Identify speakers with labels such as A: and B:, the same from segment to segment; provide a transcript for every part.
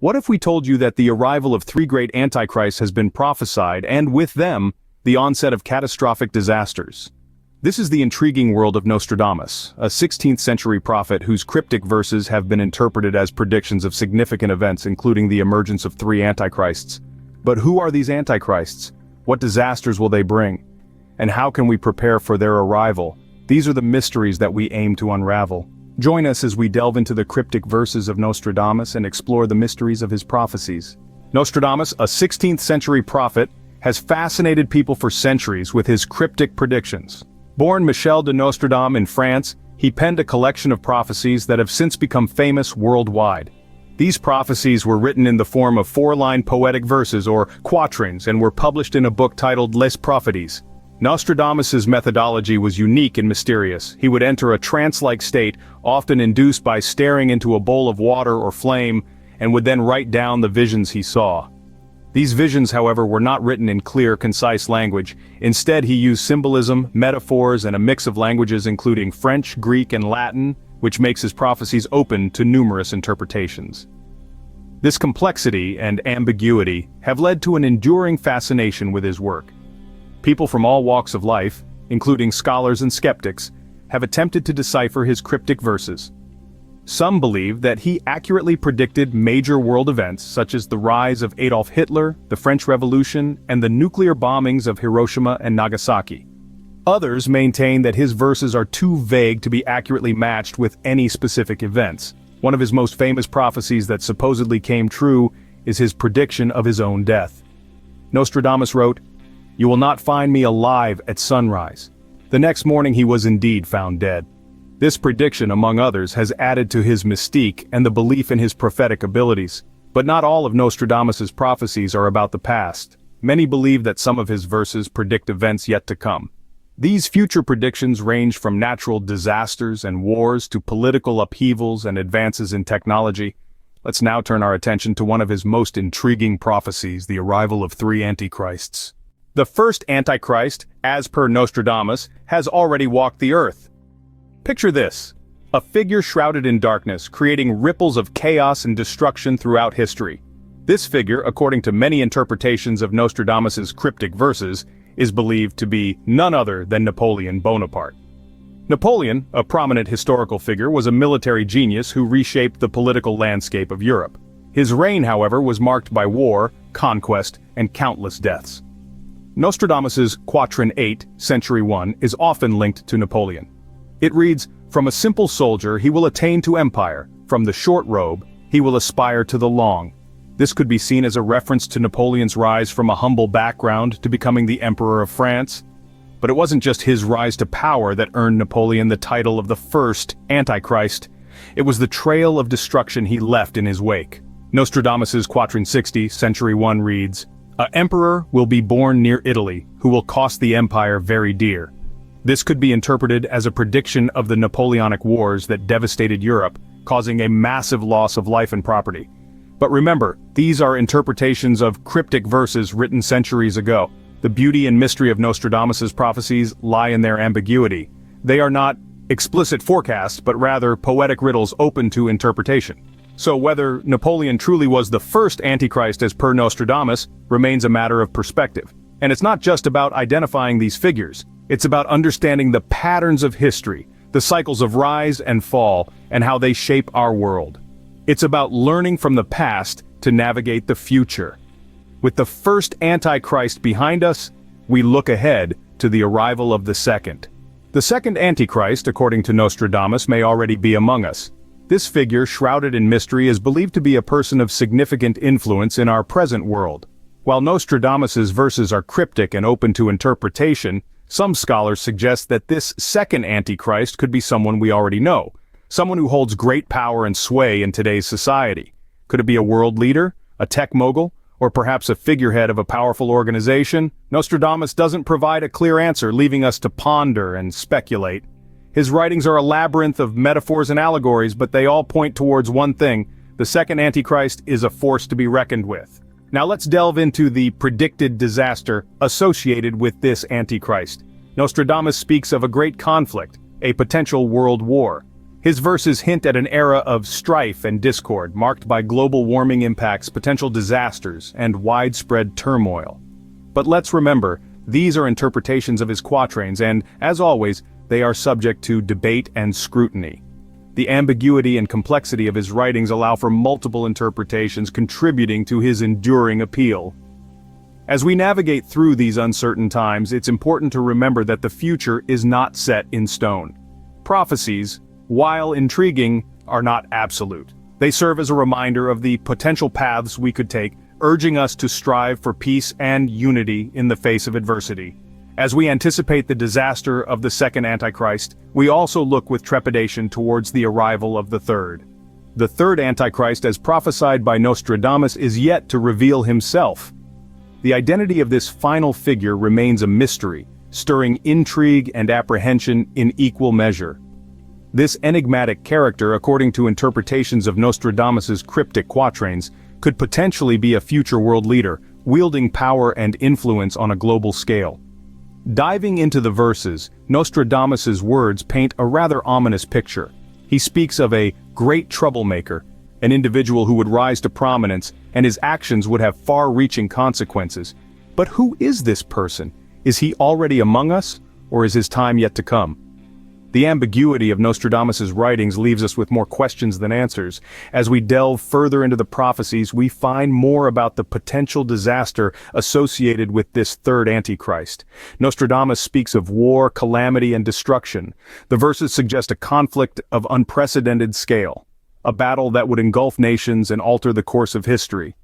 A: What if we told you that the arrival of three great antichrists has been prophesied, and with them, the onset of catastrophic disasters? This is the intriguing world of Nostradamus, a 16th century prophet whose cryptic verses have been interpreted as predictions of significant events, including the emergence of three antichrists. But who are these antichrists? What disasters will they bring? And how can we prepare for their arrival? These are the mysteries that we aim to unravel. Join us as we delve into the cryptic verses of Nostradamus and explore the mysteries of his prophecies. Nostradamus, a 16th century prophet, has fascinated people for centuries with his cryptic predictions. Born Michel de Nostradam in France, he penned a collection of prophecies that have since become famous worldwide. These prophecies were written in the form of four-line poetic verses or quatrains and were published in a book titled Les Prophéties. Nostradamus's methodology was unique and mysterious. He would enter a trance-like state, often induced by staring into a bowl of water or flame, and would then write down the visions he saw. These visions, however, were not written in clear, concise language. Instead, he used symbolism, metaphors, and a mix of languages including French, Greek, and Latin, which makes his prophecies open to numerous interpretations. This complexity and ambiguity have led to an enduring fascination with his work. People from all walks of life, including scholars and skeptics, have attempted to decipher his cryptic verses. Some believe that he accurately predicted major world events such as the rise of Adolf Hitler, the French Revolution, and the nuclear bombings of Hiroshima and Nagasaki. Others maintain that his verses are too vague to be accurately matched with any specific events. One of his most famous prophecies that supposedly came true is his prediction of his own death. Nostradamus wrote, "You will not find me alive at sunrise." The next morning he was indeed found dead. This prediction, among others, has added to his mystique and the belief in his prophetic abilities. But not all of Nostradamus's prophecies are about the past. Many believe that some of his verses predict events yet to come. These future predictions range from natural disasters and wars to political upheavals and advances in technology. Let's now turn our attention to one of his most intriguing prophecies, the arrival of three antichrists. The first Antichrist, as per Nostradamus, has already walked the earth. Picture this: a figure shrouded in darkness, creating ripples of chaos and destruction throughout history. This figure, according to many interpretations of Nostradamus's cryptic verses, is believed to be none other than Napoleon Bonaparte. Napoleon, a prominent historical figure, was a military genius who reshaped the political landscape of Europe. His reign, however, was marked by war, conquest, and countless deaths. Nostradamus's Quatrain 8, Century 1, is often linked to Napoleon. It reads, "From a simple soldier he will attain to empire, from the short robe he will aspire to the long." This could be seen as a reference to Napoleon's rise from a humble background to becoming the Emperor of France. But it wasn't just his rise to power that earned Napoleon the title of the first Antichrist. It was the trail of destruction he left in his wake. Nostradamus's Quatrain 60, Century 1 reads, "An emperor will be born near Italy, who will cost the empire very dear." This could be interpreted as a prediction of the Napoleonic Wars that devastated Europe, causing a massive loss of life and property. But remember, these are interpretations of cryptic verses written centuries ago. The beauty and mystery of Nostradamus's prophecies lie in their ambiguity. They are not explicit forecasts, but rather poetic riddles open to interpretation. So whether Napoleon truly was the first Antichrist as per Nostradamus remains a matter of perspective. And it's not just about identifying these figures. It's about understanding the patterns of history, the cycles of rise and fall, and how they shape our world. It's about learning from the past to navigate the future. With the first Antichrist behind us, we look ahead to the arrival of the second. The second Antichrist, according to Nostradamus, may already be among us. This figure, shrouded in mystery, is believed to be a person of significant influence in our present world. While Nostradamus's verses are cryptic and open to interpretation, some scholars suggest that this second Antichrist could be someone we already know, someone who holds great power and sway in today's society. Could it be a world leader, a tech mogul, or perhaps a figurehead of a powerful organization? Nostradamus doesn't provide a clear answer, leaving us to ponder and speculate. His writings are a labyrinth of metaphors and allegories, but they all point towards one thing: the second Antichrist is a force to be reckoned with. Now let's delve into the predicted disaster associated with this Antichrist. Nostradamus speaks of a great conflict, a potential world war. His verses hint at an era of strife and discord, marked by global warming impacts, potential disasters, and widespread turmoil. But let's remember, these are interpretations of his quatrains and, as always, they are subject to debate and scrutiny. The ambiguity and complexity of his writings allow for multiple interpretations, contributing to his enduring appeal. As we navigate through these uncertain times, it's important to remember that the future is not set in stone. Prophecies, while intriguing, are not absolute. They serve as a reminder of the potential paths we could take, urging us to strive for peace and unity in the face of adversity. As we anticipate the disaster of the second Antichrist, we also look with trepidation towards the arrival of the third. The third Antichrist, as prophesied by Nostradamus, is yet to reveal himself. The identity of this final figure remains a mystery, stirring intrigue and apprehension in equal measure. This enigmatic character, according to interpretations of Nostradamus's cryptic quatrains, could potentially be a future world leader, wielding power and influence on a global scale. Diving into the verses, Nostradamus's words paint a rather ominous picture. He speaks of a great troublemaker, an individual who would rise to prominence, and his actions would have far-reaching consequences. But who is this person? Is he already among us, or is his time yet to come? The ambiguity of Nostradamus's writings leaves us with more questions than answers. As we delve further into the prophecies, we find more about the potential disaster associated with this third Antichrist. Nostradamus speaks of war, calamity, and destruction. The verses suggest a conflict of unprecedented scale, a battle that would engulf nations and alter the course of history.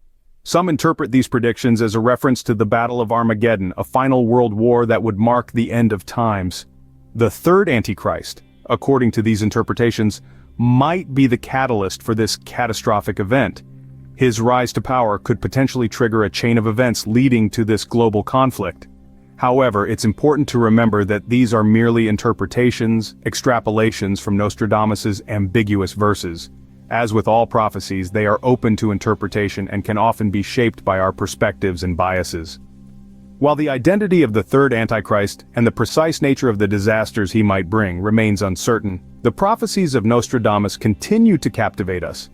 A: Some interpret these predictions as a reference to the Battle of Armageddon, a final world war that would mark the end of times. The third Antichrist, according to these interpretations, might be the catalyst for this catastrophic event. His rise to power could potentially trigger a chain of events leading to this global conflict. However, it's important to remember that these are merely interpretations, extrapolations from Nostradamus's ambiguous verses. As with all prophecies, they are open to interpretation and can often be shaped by our perspectives and biases. While the identity of the third Antichrist and the precise nature of the disasters he might bring remains uncertain, the prophecies of Nostradamus continue to captivate us.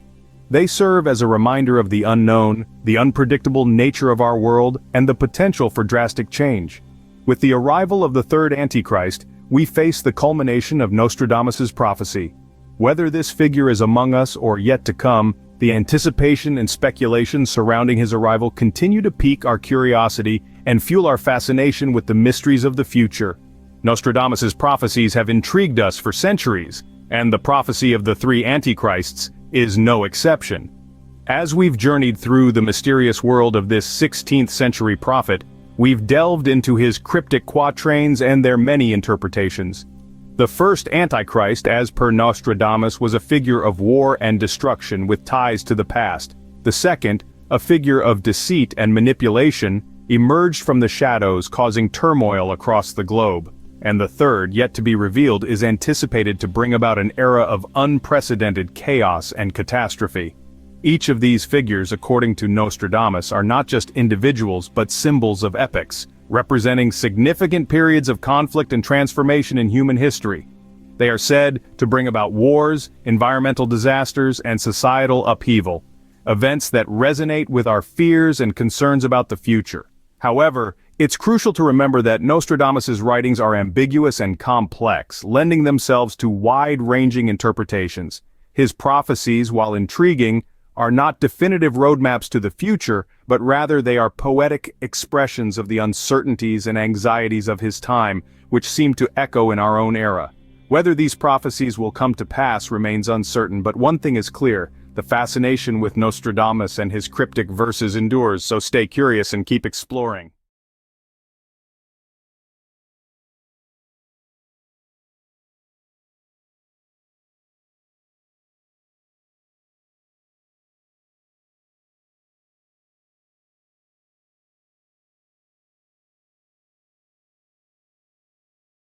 A: They serve as a reminder of the unknown, the unpredictable nature of our world, and the potential for drastic change. With the arrival of the third Antichrist, we face the culmination of Nostradamus's prophecy. Whether this figure is among us or yet to come, the anticipation and speculation surrounding his arrival continue to pique our curiosity and fuel our fascination with the mysteries of the future. Nostradamus's prophecies have intrigued us for centuries, and the prophecy of the three Antichrists is no exception. As we've journeyed through the mysterious world of this 16th century prophet, we've delved into his cryptic quatrains and their many interpretations. The first Antichrist, as per Nostradamus, was a figure of war and destruction with ties to the past. The second, a figure of deceit and manipulation, emerged from the shadows, causing turmoil across the globe. And the third, yet to be revealed, is anticipated to bring about an era of unprecedented chaos and catastrophe. Each of these figures, according to Nostradamus, are not just individuals but symbols of epochs, representing significant periods of conflict and transformation in human history. They are said to bring about wars, environmental disasters, and societal upheaval, events that resonate with our fears and concerns about the future. However, it's crucial to remember that Nostradamus's writings are ambiguous and complex, lending themselves to wide-ranging interpretations. His prophecies, while intriguing, are not definitive roadmaps to the future, but rather they are poetic expressions of the uncertainties and anxieties of his time, which seem to echo in our own era. Whether these prophecies will come to pass remains uncertain, but one thing is clear: the fascination with Nostradamus and his cryptic verses endures, so stay curious and keep exploring.